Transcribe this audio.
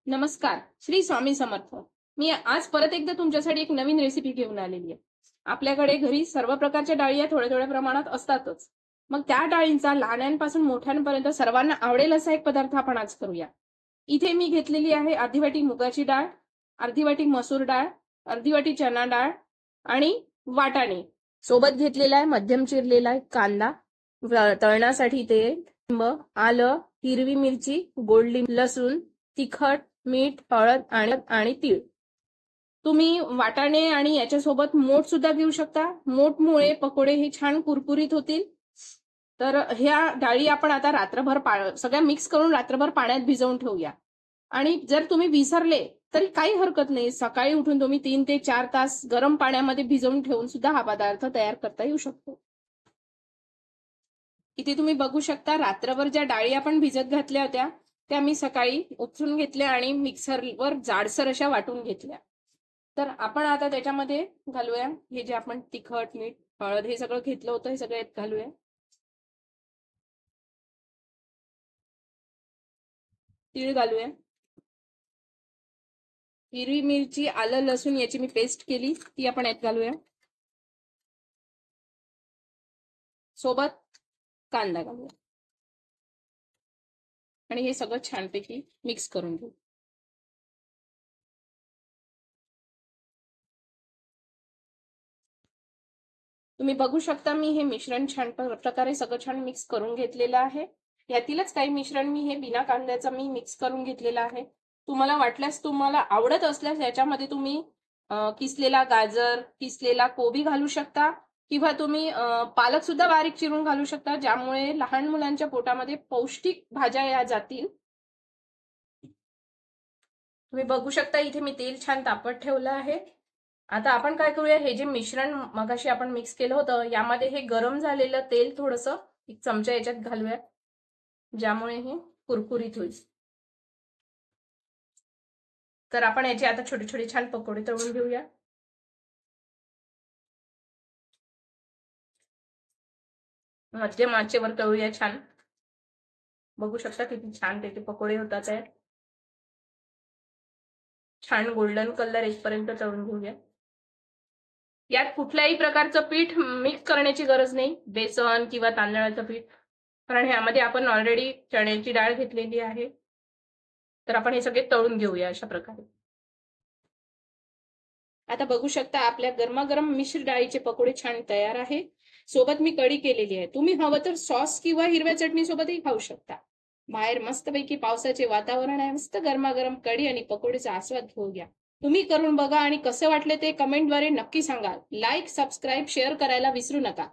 नमस्कार, श्री स्वामी समर्थ। मी आज परत एकदा तुमच्यासाठी एक नवीन रेसिपी घेऊन आलेली आहे। आपल्याकडे घरी सर्व प्रकारच्या डाळी थोड्या थोड्या प्रमाणात असतातच। मग त्या डाळींचा लहानांपासून मोठ्यांपर्यंत सर्वांना आवडेल असा एक पदार्थ आपण आज करूया। इथे मी घेतलेली आहे अर्धी वाटी मुगाची डाळ, अर्धी वाटी मसूर डाळ, अर्धी वाटी चना डाळ आणि वाटाणे। सोबत घेतलेला आहे मध्यम चिरलेला आहे कांदा, तळण्यासाठी तेल, लिंब, आलं, हिरवी मिरची, गोड लसूण, तिखट, मीठ, हळद आणि तीळ। तुम्ही वाटाणे आणि याच्यासोबत मोठ सुद्धा घेऊ शकता। मोठमुळे पकोडे हे छान कुरकुरीत होतील। तर ह्या डाळी आपण आता रात्रभर सगळ्या मिक्स करून रात्रभर पाण्यात भिजवून ठेवूया। आणि जर तुम्ही विसरले तरी काही हरकत नाही, सकाळी उठून तुम्ही 3 ते 4 तास गरम पाण्यामध्ये भिजवून ठेवून सुद्धा हा पदार्थ तयार करता येऊ शकतो। इथे तुम्ही बघू शकता रात्रभर ज्या डाळी आपण भिजत घातल्या होत्या त्या मी सकाळी उपसून घेतल्या आणि मिक्सरवर जाडसर अशा वाटून घेतल्या। तर आपण आता त्याच्यामध्ये घालूया हे जे आपण तिखट, मीठ, हळद हे सगळं घेतलं होतं हे सगळं घालूया। तीळ घालूया, हिरवी मिरची, आलं, लसूण याची मी पेस्ट केली ती आपण यात घालूया। सोबत कांदा घालूया आणि हे सगळं छानपैकी मिक्स करून घेऊ। तुम्ही बघू शकता मी हे मिश्रण छान प्रकारे सगळं छान मिक्स करून घेतलेलं आहे। यातीलच काही मिश्रण मी हे बिना कांद्याचं मी मिक्स करून घेतलेलं आहे। तुम्हाला वाटल्यास, तुम्हाला आवडत असल्यास याच्यामध्ये तुम्ही किसलेला गाजर, किसलेला कोबी घालू शकता किंवा तुम्ही पालक सुद्धा बारीक चिरून घालू शकता, ज्यामुळे लहान मुलांच्या पोटामध्ये पौष्टिक भाज्या या जातील। तुम्ही बघू शकता इथे मी तेल छान तापत ठेवलं आहे। आता आपण काय करूया, हे जे मिश्रण मगाशी आपण मिक्स केलं होतं यामध्ये हे गरम झालेलं तेल थोडंसं एक चमचा याच्यात घालूया, ज्यामुळे हे कुरकुरीत होईल। तर आपण याचे आता छोटे छोटे छान पकोडे तळून घेऊया। मध्यम आचेवर तळूया छान। बघू शकता किती छान त्याचे पकोडे होतात आहे। छान गोल्डन कलर येईपर्यंत तळून घेऊया। यात कुठल्याही प्रकारचं पीठ मिक्स करण्याची गरज नाही, बेसन किंवा तांदळाचं पीठ, कारण ह्यामध्ये आपण ऑलरेडी चण्याची डाळ घेतलेली आहे। तर आपण हे सगळे तळून घेऊया अशा प्रकारे। आता बघू शकता आपल्या गरमागरम मिश्र डाळीचे पकोडे छान तयार आहे। सोबत मी कढी केलेली आहे, तुम्ही हवं तर सॉस किंवा हिरव्या चटणी सोबतही खाऊ शकता। बाहेर मस्तपैकी पावसाचे वातावरण आहे, मस्त गरमागरम कढी आणि पकोडीचा आस्वाद घेऊया। तुम्ही करून बघा आणि कसे वाटले ते कमेंटद्वारे नक्की सांगा। लाईक, सबस्क्राईब, शेअर करायला विसरू नका।